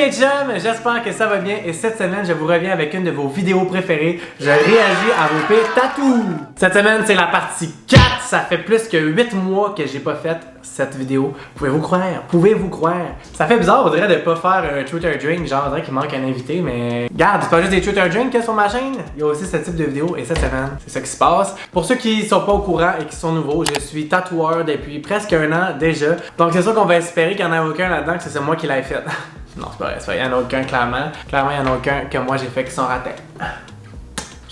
mes chums, j'espère que ça va bien et cette semaine je vous reviens avec une de vos vidéos préférées. Je réagis à vos pires tatous. Cette semaine c'est la partie 4, ça fait plus que 8 mois que j'ai pas fait cette vidéo. Pouvez-vous croire? Pouvez-vous croire? Ça fait bizarre, on dirait de pas faire un Truth or Drink, genre on dirait qu'il manque un invité, mais... Regarde, c'est pas juste des Truth or Drink qu'il y a sur ma chaîne, il y a aussi ce type de vidéo et cette semaine, c'est ça qui se passe. Pour ceux qui sont pas au courant et qui sont nouveaux, je suis tatoueur depuis presque un an déjà, donc c'est sûr qu'on va espérer qu'il y en a aucun là-dedans, que c'est moi qui l'ai fait. Non, c'est pas vrai, il y en a aucun clairement. Clairement, il y en a aucun que moi j'ai fait qui sont ratés.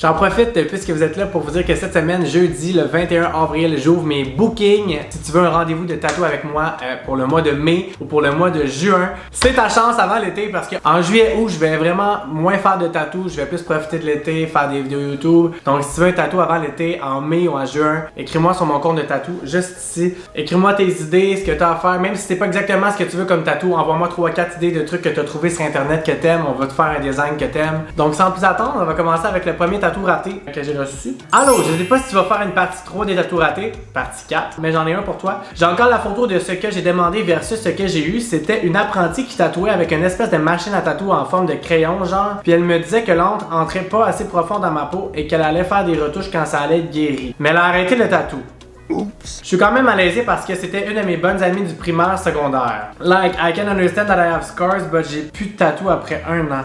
J'en profite puisque vous êtes là pour vous dire que cette semaine, jeudi, le 21 avril, j'ouvre mes bookings. Si tu veux un rendez-vous de tatou avec moi pour le mois de mai ou pour le mois de juin, c'est ta chance avant l'été parce qu'en juillet août, je vais vraiment moins faire de tatou. Je vais plus profiter de l'été, faire des vidéos YouTube. Donc si tu veux un tatou avant l'été, en mai ou en juin, écris-moi sur mon compte de tatou juste ici. Écris-moi tes idées, ce que tu as à faire. Même si c'est pas exactement ce que tu veux comme tatou, envoie-moi 3-4 idées de trucs que tu as trouvé sur internet que t'aimes. On va te faire un design que t'aimes. Donc sans plus attendre, on va commencer avec le premier tatou raté que j'ai reçu. Alors, je sais pas si tu vas faire une partie 3 des tatous ratés, partie 4, mais j'en ai un pour toi. J'ai encore la photo de ce que j'ai demandé versus ce que j'ai eu. C'était une apprentie qui tatouait avec une espèce de machine à tatouer en forme de crayon, genre. Puis elle me disait que l'encre entrait pas assez profond dans ma peau et qu'elle allait faire des retouches quand ça allait être guéri. Mais elle a arrêté le tatou. Oups. Je suis quand même malaisé parce que c'était une de mes bonnes amies du primaire secondaire. Like, I can understand that I have scars, but j'ai plus de tatou après un an.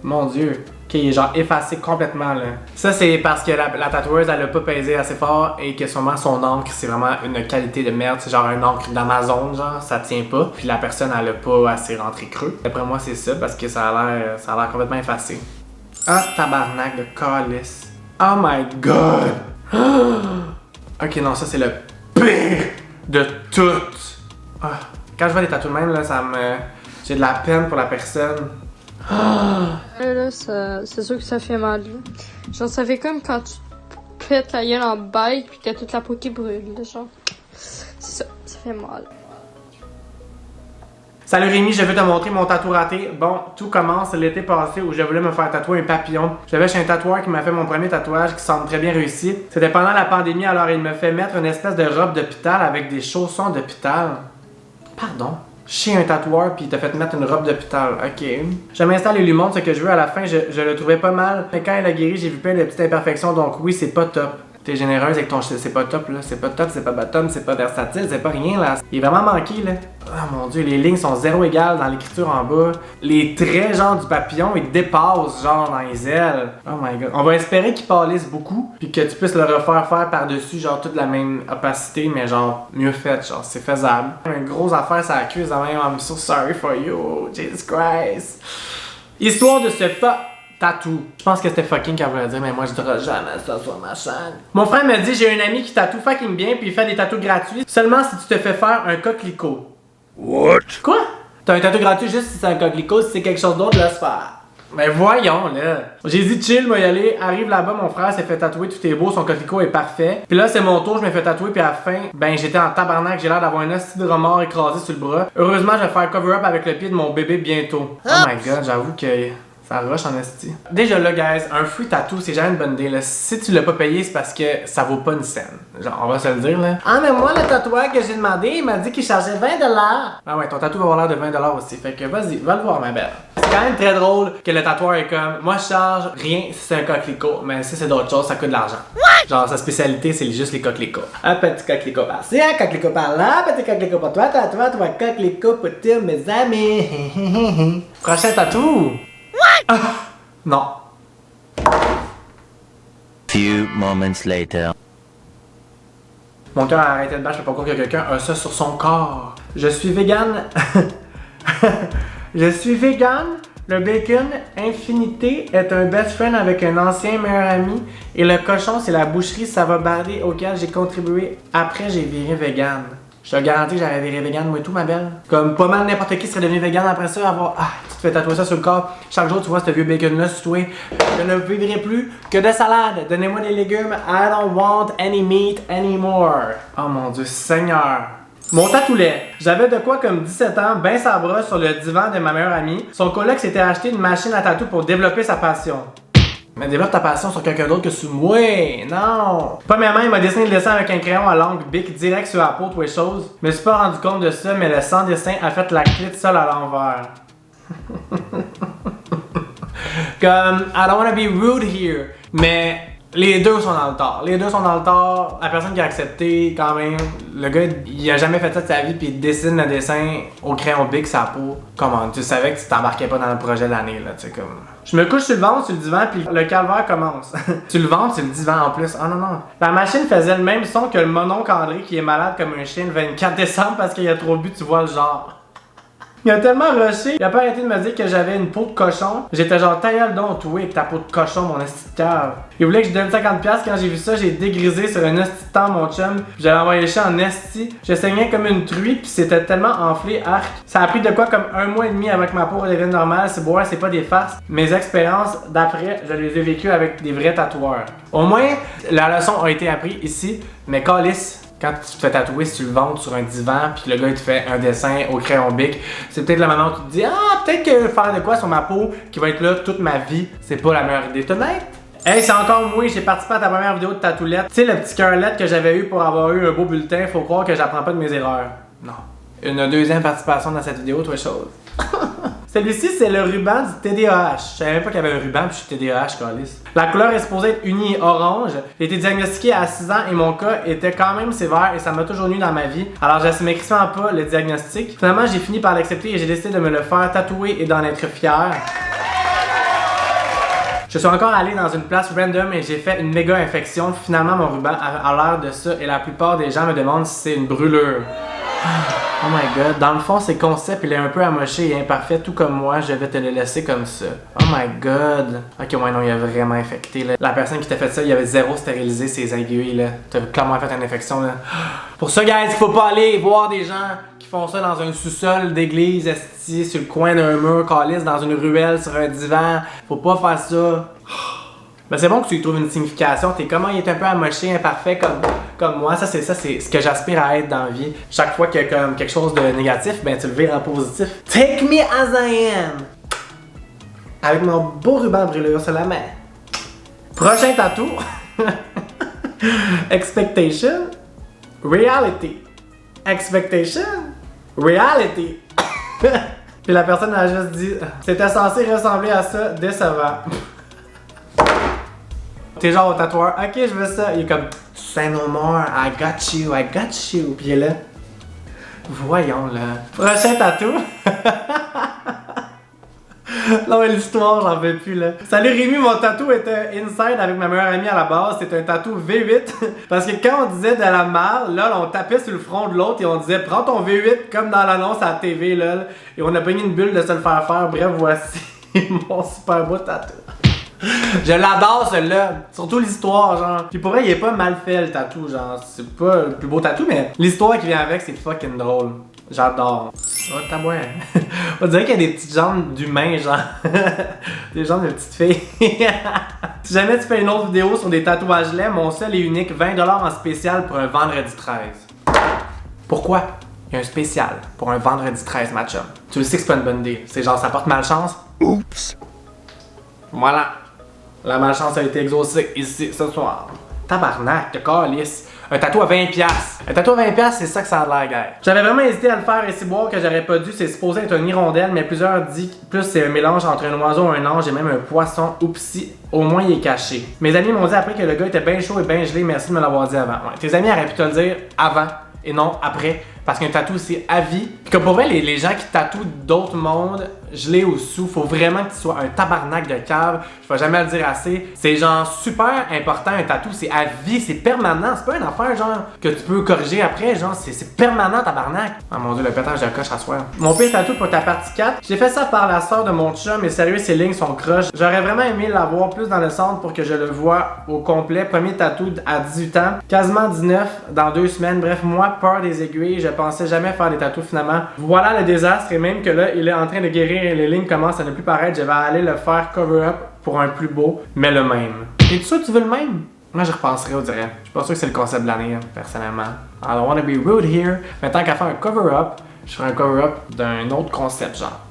Mon Dieu. Qui est genre effacé complètement là. Ça c'est parce que la tatoueuse elle a pas pesé assez fort et que sûrement son encre c'est vraiment une qualité de merde. C'est genre un encre d'Amazon genre, ça tient pas. Puis la personne elle a pas assez rentré creux. D'après moi c'est ça parce que ça a l'air complètement effacé. Ah tabarnak de calice. Oh my god. Ok non ça c'est le pire de tout. Ah. Quand je vois des tatous de même là ça me... J'ai de la peine pour la personne. Là, c'est sûr que ça fait mal. Là. Genre, ça fait comme quand tu pètes la gueule en bike pis que t'as toute la peau qui brûle. Là, genre, c'est ça fait mal. Salut Rémi, je veux te montrer mon tatou raté. Bon, tout commence l'été passé où je voulais me faire tatouer un papillon. J'avais chez un tatoueur qui m'a fait mon premier tatouage qui semble très bien réussi. C'était pendant la pandémie, alors il me fait mettre une espèce de robe d'hôpital avec des chaussons d'hôpital. Pardon? Chez un tatoueur puis il t'a fait mettre une robe d'hôpital. Ok. Je m'installe et lui montre ce que je veux. À la fin, je le trouvais pas mal. Mais quand il a guéri, j'ai vu plein de petites imperfections. Donc oui, c'est pas top. T'es généreuse avec ton... C'est pas top là. C'est pas top, c'est pas bottom, c'est pas versatile, c'est pas rien là. Il est vraiment manqué là. Oh mon dieu, les lignes sont zéro égales dans l'écriture en bas. Les traits genre du papillon, ils dépassent genre dans les ailes. Oh my god. On va espérer qu'il pâlisse beaucoup. Puis que tu puisses le refaire faire par-dessus genre toute la même opacité, mais genre mieux fait, genre c'est faisable. Une grosse affaire ça accuse quand même. I'm so sorry for you, Jesus Christ. Histoire de ce tatou. Je pense que c'était fucking qu'elle voulait dire, mais moi je dirais jamais ça sur ma chaîne. Mon frère me dit j'ai un ami qui tatoue fucking bien puis il fait des tatous gratuits seulement si tu te fais faire un coquelicot. What? Quoi? T'as un tatou gratuit juste si c'est un coquelicot, si c'est quelque chose d'autre, laisse faire. Mais voyons là. J'ai dit chill, moi y aller. Arrive là-bas, mon frère s'est fait tatouer, tout est beau, son coquelicot est parfait. Puis là c'est mon tour, je me fais tatouer, puis à la fin, ben j'étais en tabarnak, j'ai l'air d'avoir un hostie de remords écrasé sur le bras. Heureusement, je vais faire cover-up avec le pied de mon bébé bientôt. Oh my god, j'avoue que... ça rush en esti. Déjà là, guys, un free tattoo, c'est jamais une bonne idée. Là. Si tu l'as pas payé, c'est parce que ça vaut pas une scène. Genre, on va se le dire, là. Ah, mais moi, le tatoueur que j'ai demandé, il m'a dit qu'il chargeait 20$. Ah ouais, ton tatou va avoir l'air de 20$ aussi. Fait que vas-y, va le voir, ma belle. C'est quand même très drôle que le tatoueur est comme, moi, je charge rien si c'est un coquelicot, mais si c'est d'autres choses, ça coûte de l'argent. Genre, sa spécialité, c'est juste les coquelicots. Un petit coquelicot par-ci, un coquelicot par-là, petit coquelicot pour toi, coquelicot pour tous mes amis. Prochain tatou! Ah, non. Few moments later. Mon cœur a arrêté de battre, je peux pas croire que quelqu'un a ça sur son corps. Je suis vegan. Je suis vegan. Le bacon Infinité est un best friend avec un ancien meilleur ami. Et le cochon, c'est la boucherie Ça va barder auquel j'ai contribué. Après, j'ai viré vegan. Je te garantis que j'aurais viré vegan, moi et tout, ma belle. Comme pas mal n'importe qui serait devenu vegan après ça, avoir... Ah, tu te fais tatouer ça sur le corps. Chaque jour, tu vois ce vieux bacon-là sur toi. Je ne vivrai plus que de salade. Donnez-moi des légumes. I don't want any meat anymore. Oh mon Dieu, Seigneur. Mon tatoulet. J'avais de quoi comme 17 ans, ben sa brosse sur le divan de ma meilleure amie. Son coloc s'était acheté une machine à tatou pour développer sa passion. Mais développe ta passion sur quelqu'un d'autre que sur moi. Non! Premièrement, il m'a dessiné le dessin avec un crayon à l'encre bic direct sur la peau, toutes les choses. Je me suis pas rendu compte de ça, mais le sans dessin a fait la clé de sol à l'envers. Comme, I don't wanna be rude here. Mais les deux sont dans le tort. Les deux sont dans le tort. La personne qui a accepté, quand même, le gars, il a jamais fait ça de sa vie, puis il dessine le dessin au crayon Bic sa peau. Comment? Tu savais que tu t'embarquais pas dans le projet de l'année, là, tu sais, comme. Je me couche sur le ventre, sur le divan, puis le calvaire commence. Sur le ventre, sur le divan en plus. Oh non, non. La machine faisait le même son que le mononcle André qui est malade comme un chien le 24 décembre parce qu'il a trop bu, tu vois le genre. Il a tellement rushé, il a pas arrêté de me dire que j'avais une peau de cochon. J'étais genre, ta gueule donc, toi, avec ta peau de cochon, mon esti de cave. Il voulait que je donne 50$. Quand j'ai vu ça, j'ai dégrisé sur un esti de temps, mon chum. J'allais envoyer chier en esti. Je saignais comme une truie, puis c'était tellement enflé, arc. Ça a pris de quoi comme 1 mois et demi avec ma peau redevienne normale. C'est beau, c'est pas des farces. Mes expériences d'après, je les ai vécues avec des vrais tatoueurs. Au moins, la leçon a été apprise ici, mais calisse. Quand tu te fais tatouer sur le ventre, sur un divan, puis le gars il te fait un dessin au crayon Bic, c'est peut-être le moment où tu te dis « Ah, peut-être que faire de quoi sur ma peau qui va être là toute ma vie, c'est pas la meilleure idée. » T'es honnête? Hey, c'est encore moi, j'ai participé à ta première vidéo de tatoulette. Tu sais, le petit cœurlet que j'avais eu pour avoir eu un beau bulletin, faut croire que j'apprends pas de mes erreurs. Non. Une deuxième participation dans cette vidéo, toi chose. Celui-ci, c'est le ruban du TDAH. Je savais même pas qu'il y avait un ruban, puis je suis TDAH, câlisse. La couleur est supposée être unie et orange. J'ai été diagnostiqué à 6 ans et mon cas était quand même sévère et ça m'a toujours nu dans ma vie. Alors, j'assumais crissement pas le diagnostic. Finalement, j'ai fini par l'accepter et j'ai décidé de me le faire tatouer et d'en être fier. Je suis encore allé dans une place random et j'ai fait une méga infection. Finalement, mon ruban a l'air de ça et la plupart des gens me demandent si c'est une brûlure. Oh my god, dans le fond, c'est concept, il est un peu amoché et imparfait, tout comme moi, je vais te le laisser comme ça. Oh my god. Ok, ouais, non, il a vraiment infecté, là. La personne qui t'a fait ça, il avait zéro stérilisé ses aiguilles, là. T'as clairement fait une infection, là. Pour ça, guys, il faut pas aller voir des gens qui font ça dans un sous-sol d'église, esti, sur le coin d'un mur, calice, dans une ruelle, sur un divan. Faut pas faire ça. Ben c'est bon que tu y trouves une signification. T'es comment il est un peu amoché, imparfait comme moi. Ça c'est ce que j'aspire à être dans la vie. Chaque fois qu'il y a comme quelque chose de négatif, ben tu le vires en positif. Take me as I am. Avec mon beau ruban de brûlure sur la main. Prochain tatou. Expectation. Reality. Expectation. Reality. Puis la personne a juste dit, c'était censé ressembler à ça, décevant. T'es genre au tatoueur, ok je veux ça, il est comme say no more, I got you, puis il est là. Voyons là. Prochain tatou. Non mais l'histoire j'en veux plus là. Salut Rémi, mon tatou était inside avec ma meilleure amie à la base, c'était un tatou V8. Parce que quand on disait de la merde, là on tapait sur le front de l'autre et on disait prends ton V8 comme dans l'annonce à la TV là. Et on a pogné une bulle de se le faire faire, bref voici mon super beau tatou. Je l'adore celui-là, surtout l'histoire genre. Puis pour vrai il est pas mal fait le tatou genre, c'est pas le plus beau tatou mais l'histoire qui vient avec c'est fucking drôle. J'adore. Oh tabouin. On dirait qu'il y a des petites jambes d'humains genre. Des jambes de petites filles. Si jamais tu fais une autre vidéo sur des tatouages laids, mon seul et unique 20$ en spécial pour un vendredi 13. Pourquoi? Il y a un spécial pour un vendredi 13 match-up. Tu le sais que c'est pas une bonne idée. C'est genre ça porte malchance. Oups. Voilà. La malchance a été exaucée ici ce soir. Tabarnak, de calice. Un tatou à 20$. Un tatou à 20$, c'est ça que ça a l'air, gars. J'avais vraiment hésité à le faire et si boire que j'aurais pas dû. C'est supposé être une hirondelle, mais plusieurs disent plus c'est un mélange entre un oiseau, un ange et même un poisson. Oupsie, au moins il est caché. Mes amis m'ont dit après que le gars était bien chaud et bien gelé. Merci de me l'avoir dit avant. Ouais, tes amis auraient pu te le dire avant et non après. Parce qu'un tatou c'est à vie. Puis que pour vrai, les gens qui tatouent d'autres mondes, gelés ou sous, faut vraiment que tu sois un tabarnak de cave. Je vais jamais le dire assez. C'est genre super important un tatou, c'est à vie, c'est permanent. C'est pas une affaire genre que tu peux corriger après, genre c'est permanent tabarnak. Ah mon dieu, le pétage de coche à soir. Mon pire tatou pour ta partie 4, j'ai fait ça par la sœur de mon chum et sérieux, ses lignes sont croches. J'aurais vraiment aimé l'avoir plus dans le centre pour que je le voie au complet. Premier tatou à 18 ans, quasiment 19 dans 2 semaines. Bref, moi, peur des aiguilles, je pensais jamais faire des tatous finalement. Voilà le désastre et même que là, il est en train de guérir et les lignes commencent à ne plus paraître. Je vais aller le faire cover-up pour un plus beau, mais le même. Es-tu sûr que tu veux le même? Moi, je repenserais, on dirait. Je suis pas sûr que c'est le concept de l'année, personnellement. I don't wanna be rude here. Mais tant qu'à faire un cover-up, je ferai un cover-up d'un autre concept, genre.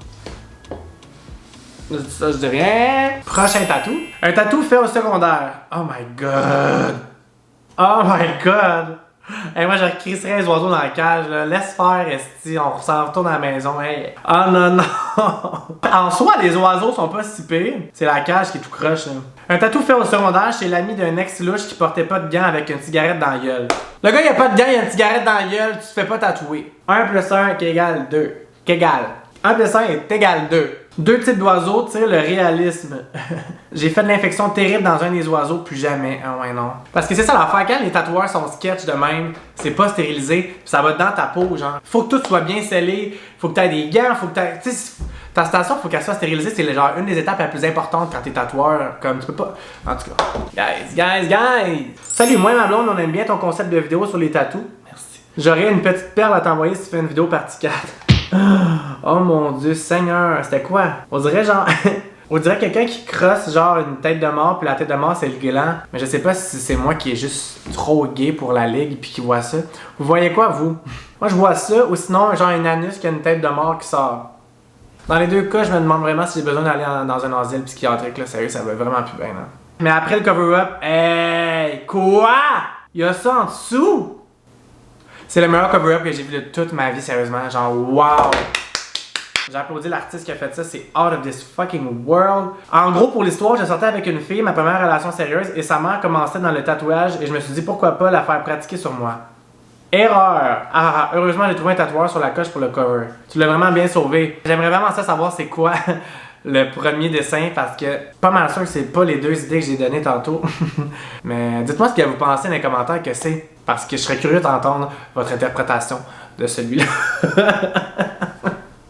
Ça, je dirais. Prochain tatou. Un tatou fait au secondaire. Oh my god. Oh my god. Hey, moi, je recrisserais les oiseaux dans la cage, là. Laisse faire, esti, on s'en retourne à la maison, hey. Oh non, non! En soi, les oiseaux sont pas si pires. C'est la cage qui est tout croche, là. Un tatou fait au secondaire chez l'ami d'un ex louche qui portait pas de gants avec une cigarette dans la gueule. Le gars, il a pas de gants, il a une cigarette dans la gueule, tu te fais pas tatouer. 1 plus 1 qui égale 2. Qu'égale. 1 plus 1 est égal 2. Deux types d'oiseaux tirent le réalisme. J'ai fait de l'infection terrible dans un des oiseaux, plus jamais. Ah ouais, non. Parce que c'est ça l'affaire, quand les tatoueurs sont sketch de même, c'est pas stérilisé, pis ça va dans ta peau, genre. Faut que tout soit bien scellé, faut que t'aies des gants, faut que t'aies. Tu sais, ta station, faut qu'elle soit stérilisée, c'est genre une des étapes les plus importantes quand t'es tatoueur. Comme tu peux pas. En tout cas. Guys! Salut, moi et ma blonde, on aime bien ton concept de vidéo sur les tatous. Merci. J'aurais une petite perle à t'envoyer si tu fais une vidéo partie 4. Oh mon Dieu, Seigneur, c'était quoi? On dirait genre... On dirait quelqu'un qui crosse genre une tête de mort, puis la tête de mort c'est le gland. Mais je sais pas si c'est moi qui est juste trop gay pour la ligue puis qui voit ça. Vous voyez quoi, vous? Moi je vois ça, ou sinon genre un anus qui a une tête de mort qui sort. Dans les deux cas, je me demande vraiment si j'ai besoin d'aller dans un asile psychiatrique, là, sérieux, ça va vraiment plus bien, là. Mais après le cover-up, hey! Quoi? Y'a ça en dessous? C'est le meilleur cover-up que j'ai vu de toute ma vie, sérieusement. Genre, wow! J'ai applaudi l'artiste qui a fait ça, c'est out of this fucking world. En gros, pour l'histoire, je sortais avec une fille, ma première relation sérieuse, et sa mère commençait dans le tatouage, et je me suis dit pourquoi pas la faire pratiquer sur moi. Erreur! Heureusement, j'ai trouvé un tatoueur sur la coche pour le cover. Tu l'as vraiment bien sauvé. J'aimerais vraiment ça savoir c'est quoi le premier dessin, parce que pas mal sûr que c'est pas les deux idées que j'ai données tantôt. Mais dites-moi ce que vous pensez dans les commentaires que c'est, parce que je serais curieux d'entendre votre interprétation de celui-là.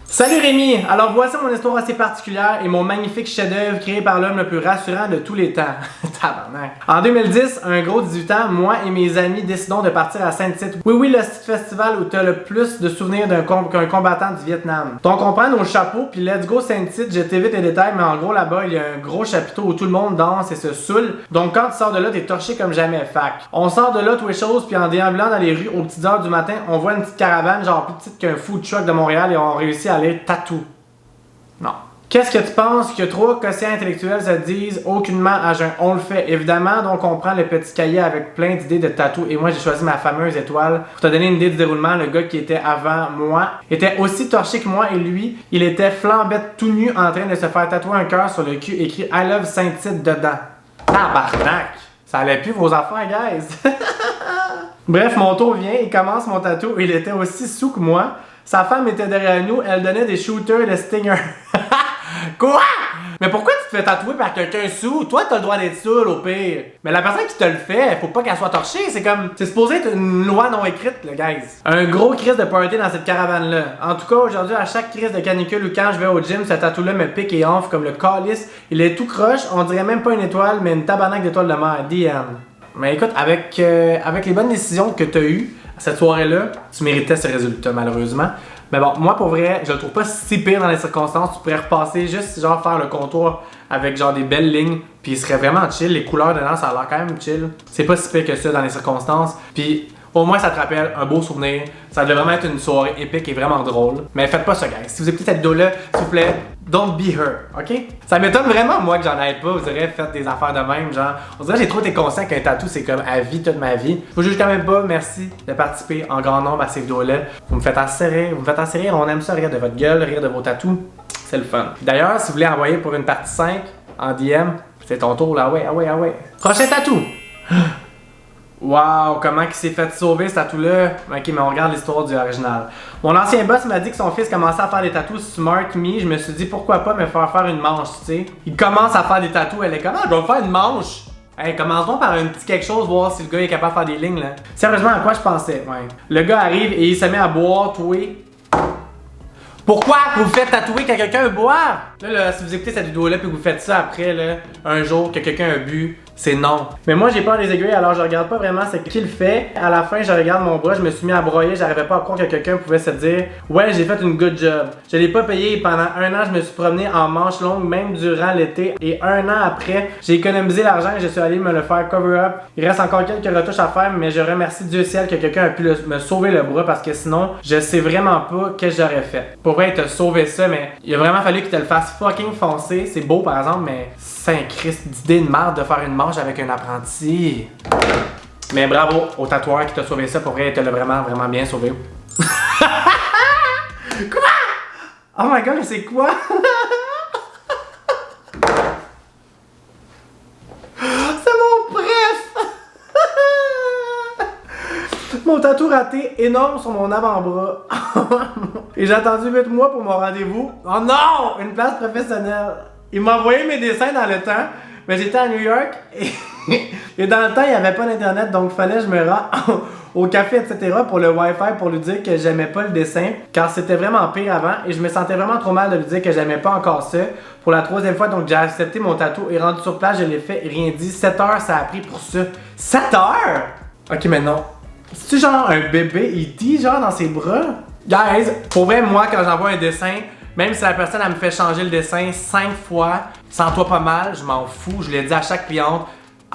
Salut Rémi! Alors voici mon histoire assez particulière et mon magnifique chef-d'œuvre créé par l'homme le plus rassurant de tous les temps. Tabarnak! En 2010, un gros 18 ans, moi et mes amis décidons de partir à Saint-Tite. Oui, le festival où t'as le plus de souvenirs qu'un combattant du Vietnam. Donc on prend nos chapeaux puis let's go Saint-Tite, je t'évite les détails, mais en gros là-bas il y a un gros chapiteau où tout le monde danse et se saoule. Donc quand tu sors de là, t'es torché comme jamais, fac. On sort de là, tout les choses, puis en déambulant dans les rues aux petites heures du matin, on voit une petite caravane genre plus petite qu'un food truck de Montréal et on réussit à aller tatou. Non. Qu'est-ce que tu penses que trois quotients intellectuels se disent aucunement à jeun? On le fait, évidemment, donc on prend le petit cahier avec plein d'idées de tatou et moi j'ai choisi ma fameuse étoile. Pour te donner une idée du déroulement, le gars qui était avant moi était aussi torché que moi et lui, il était flambette tout nu en train de se faire tatouer un cœur sur le cul écrit I love Saint-Tite dedans. Tabarnak! Ça allait plus vos affaires, guys! Bref, mon tour vient, il commence mon tatou, il était aussi sous que moi. Sa femme était derrière nous, elle donnait des shooters de Stinger. Quoi? Mais pourquoi tu te fais tatouer par quelqu'un sous? Toi, t'as le droit d'être saoul au pire. Mais la personne qui te le fait, faut pas qu'elle soit torchée. C'est comme, c'est supposé être une loi non écrite, le guys. Un gros crise de party dans cette caravane-là. En tout cas, aujourd'hui, à chaque crise de canicule ou quand je vais au gym, ce tatou-là me pique et enfle comme le calice. Il est tout croche, on dirait même pas une étoile, mais une tabarnak d'étoile de mer. DM. Mais écoute, avec les bonnes décisions que t'as eues, cette soirée-là, tu méritais ce résultat, malheureusement. Mais bon, moi, pour vrai, je le trouve pas si pire dans les circonstances. Tu pourrais repasser juste, genre, faire le contour avec, genre, des belles lignes. Puis il serait vraiment chill. Les couleurs dedans, ça a l'air quand même chill. C'est pas si pire que ça dans les circonstances. Puis au moins, ça te rappelle un beau souvenir. Ça devait vraiment être une soirée épique et vraiment drôle. Mais faites pas ça, guys. Si vous écoutez cette vidéo-là, s'il vous plaît, don't be her, ok? Ça m'étonne vraiment, moi, que j'en aille pas. Vous auriez fait des affaires de même, genre. On dirait que j'ai trop été conscient qu'un tatou, c'est comme à vie, toute ma vie. Je vous juge quand même pas. Merci de participer en grand nombre à ces vidéos-là. Vous me faites assez rire. On aime ça, rire de votre gueule, rire de vos tatous. C'est le fun. D'ailleurs, si vous voulez envoyer pour une partie 5 en DM, c'est ton tour, là. Ah ouais. Prochain tatou! Wow, comment il s'est fait sauver ce tatou-là? Ok, mais on regarde l'histoire du original. Mon ancien boss m'a dit que son fils commençait à faire des tatous Smart Me. Je me suis dit pourquoi pas me faire une manche, tu sais. Il commence à faire des tatous, elle est comme je vais me faire une manche. Hey, commençons par un petit quelque chose, voir si le gars est capable de faire des lignes là. Sérieusement, à quoi je pensais? Ouais. Le gars arrive et il se met à boire, touer. Pourquoi vous faites tatouer quand quelqu'un boit? Là, si vous écoutez cette vidéo-là puis que vous faites ça après, là, un jour que quelqu'un a bu, c'est non. Mais moi, j'ai peur des aiguilles, alors je regarde pas vraiment ce qu'il fait. À la fin, je regarde mon bras, je me suis mis à broyer, j'arrivais pas à croire que quelqu'un pouvait se dire « Ouais, j'ai fait une good job ». Je l'ai pas payé et pendant un an, je me suis promené en manches longues, même durant l'été. Et un an après, j'ai économisé l'argent et je suis allé me le faire cover-up. Il reste encore quelques retouches à faire, mais je remercie Dieu ciel que quelqu'un a pu me sauver le bras parce que sinon, je sais vraiment pas qu'est-ce que j'aurais fait. Pour vrai, il t'a sauvé ça, mais il a vraiment fallu qu'il te le fasse fucking foncer. C'est beau par exemple, mais Saint-Christ d'idée de merde de faire une manche avec un apprenti. Mais bravo au tatoueur qui t'a sauvé ça. Pour vrai, il te l'a vraiment, vraiment bien sauvé. Quoi? Oh my god, mais c'est quoi? C'est mon bref! Mon tatou raté énorme sur mon avant-bras. Et j'ai attendu 8 mois pour mon rendez-vous. Oh non! Une place professionnelle. Il m'a envoyé mes dessins dans le temps, mais j'étais à New York et dans le temps, il n'y avait pas d'internet, donc il fallait que je me rende au café, etc. pour le Wi-Fi pour lui dire que j'aimais pas le dessin, car c'était vraiment pire avant et je me sentais vraiment trop mal de lui dire que j'aimais pas encore ça. Pour la 3e fois, donc j'ai accepté mon tatou et rendu sur place, je l'ai fait, rien dit. 7 heures ça a pris pour ça. 7 heures? Ok, maintenant. C'est-tu genre un bébé E.T. genre dans ses bras? Guys, pour vrai, moi, quand j'envoie un dessin, même si la personne elle me fait changer le dessin 5 fois, sens-toi pas mal, je m'en fous, je l'ai dit à chaque cliente.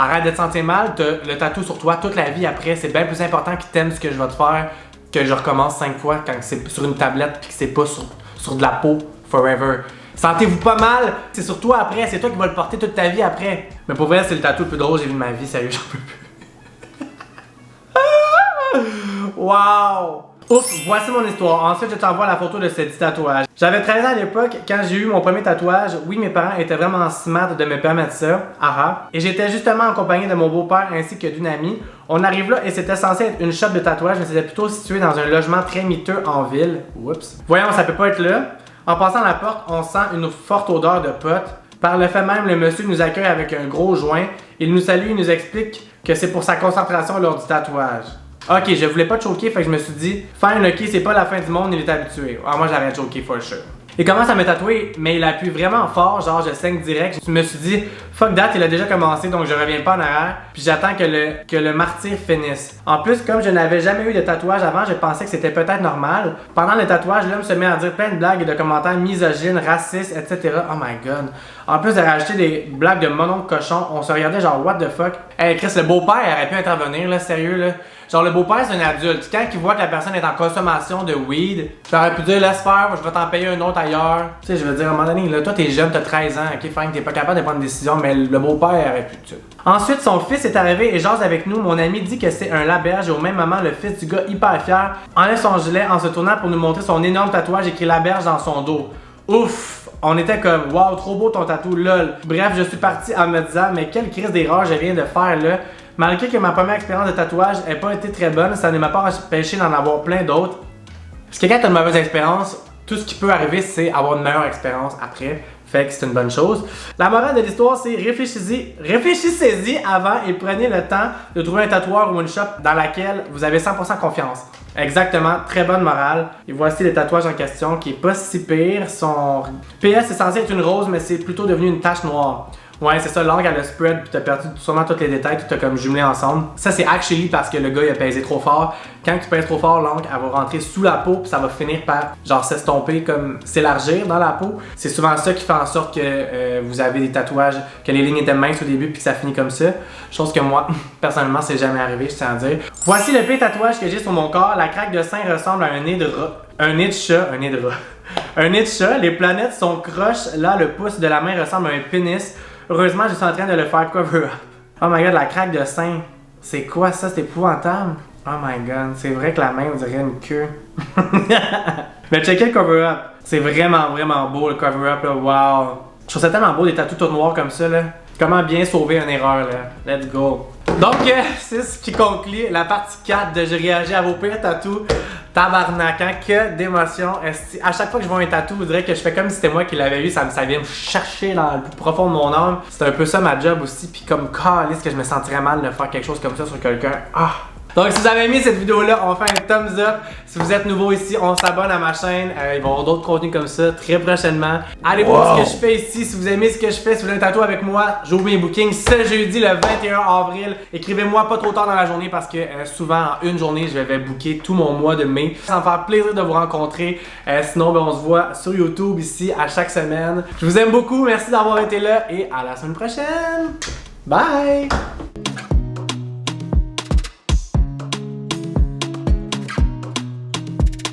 Arrête de te sentir mal, t'as le tatou sur toi toute la vie après, c'est bien plus important qu'il t'aime ce que je vais te faire que je recommence 5 fois quand c'est sur une tablette puis que c'est pas sur de la peau forever. Sentez-vous pas mal, c'est sur toi après, c'est toi qui vas le porter toute ta vie après. Mais pour vrai, c'est le tatou le plus drôle que j'ai vu de ma vie, sérieux, j'en peux plus. Wow! Ouf, voici mon histoire. Ensuite, je t'envoie la photo de ce petit tatouage. J'avais 13 ans à l'époque, quand j'ai eu mon premier tatouage. Oui, mes parents étaient vraiment smart de me permettre ça. Et j'étais justement en compagnie de mon beau-père ainsi que d'une amie. On arrive là et c'était censé être une shop de tatouage, mais c'était plutôt situé dans un logement très miteux en ville. Oups. Voyons, ça peut pas être là. En passant la porte, on sent une forte odeur de pote. Par le fait même, le monsieur nous accueille avec un gros joint. Il nous salue et nous explique que c'est pour sa concentration lors du tatouage. Ok, je voulais pas te choquer, fait que je me suis dit, fine, ok, c'est pas la fin du monde, il est habitué. Alors moi j'aurais choqué for sure. Il commence à me tatouer, mais il appuie vraiment fort, genre je saigne direct. Je me suis dit, fuck that, il a déjà commencé, donc je reviens pas en arrière, puis j'attends que le martyr finisse. En plus, comme je n'avais jamais eu de tatouage avant, je pensais que c'était peut-être normal. Pendant le tatouage, l'homme se met à dire plein de blagues et de commentaires misogynes, racistes, etc. Oh my god. En plus de rajouter des blagues de monon de cochon, on se regardait genre what the fuck. Hey Chris, le beau-père aurait pu intervenir là, sérieux là. Genre le beau-père c'est un adulte, quand il voit que la personne est en consommation de weed, j'aurais pu dire laisse faire, je vais t'en payer un autre ailleurs. Tu sais, je veux dire à un moment donné, là, toi t'es jeune, t'as 13 ans, ok fine, t'es pas capable de prendre une décision, mais le beau-père aurait pu tu sais. Ensuite, son fils est arrivé et jase avec nous. Mon ami dit que c'est un Laberge et au même moment, le fils du gars hyper fier enlève son gilet en se tournant pour nous montrer son énorme tatouage écrit Laberge dans son dos. Ouf! On était comme wow, trop beau ton tatou, lol. Bref, je suis parti en me disant, mais quelle crise d'erreur je viens de faire là. Malgré que ma première expérience de tatouage n'ait pas été très bonne, ça ne m'a pas empêché d'en avoir plein d'autres. Parce que quand tu as une mauvaise expérience, tout ce qui peut arriver, c'est avoir une meilleure expérience après. Fait que c'est une bonne chose. La morale de l'histoire, c'est réfléchissez-y avant et prenez le temps de trouver un tatoueur ou une shop dans laquelle vous avez 100% confiance. Exactement, très bonne morale. Et voici le tatouage en question qui est pas si pire. Son PS est censé être une rose, mais c'est plutôt devenu une tache noire. Ouais, c'est ça, l'angle elle a spread puis t'as perdu sûrement tous les détails, tout t'as comme jumelé ensemble. Ça c'est actually parce que le gars il a pesé trop fort. Quand tu pèses trop fort, l'angle elle va rentrer sous la peau puis ça va finir par genre s'estomper comme s'élargir dans la peau. C'est souvent ça qui fait en sorte que vous avez des tatouages, que les lignes étaient minces au début puis que ça finit comme ça. Chose que moi, personnellement, c'est jamais arrivé, je tiens à dire. Voici le pire tatouage que j'ai sur mon corps. La craque de sein ressemble à un nez de rat. Un nez de chat, un nez de rat. Un nez de chat, les planètes sont croches. Là, le pouce de la main ressemble à un pénis. Heureusement, je suis en train de le faire cover up. Oh my god, la craque de sein. C'est quoi ça? C'est épouvantable. Oh my god, c'est vrai que la main, on dirait une queue. Mais checkez le cover up. C'est vraiment, vraiment beau le cover up là. Wow. Je trouve ça tellement beau des tatous tout noirs comme ça là. Comment bien sauver une erreur là. Let's go. Donc, c'est ce qui conclut la partie 4 de Je réagis à vos pires tatous. Tabarnak, hein, que d'émotion. À chaque fois que je vois un tatou, je dirais que je fais comme si c'était moi qui l'avais vu, ça vient me chercher dans le plus profond de mon âme. C'est un peu ça ma job aussi, puis comme calisse que je me sentirais mal de faire quelque chose comme ça sur quelqu'un. Ah! Donc si vous avez aimé cette vidéo là, on fait un thumbs up. Si vous êtes nouveau ici, on s'abonne à ma chaîne. Il va y avoir d'autres contenus comme ça très prochainement. Allez voir ce que je fais ici. Si vous aimez ce que je fais, si vous voulez un tatou avec moi, j'ouvre mes bookings ce jeudi le 21 avril. Écrivez-moi pas trop tard dans la journée parce que souvent en une journée, je vais booker tout mon mois de mai. Ça va me faire plaisir de vous rencontrer. Sinon, ben, on se voit sur YouTube ici à chaque semaine. Je vous aime beaucoup. Merci d'avoir été là et à la semaine prochaine. Bye!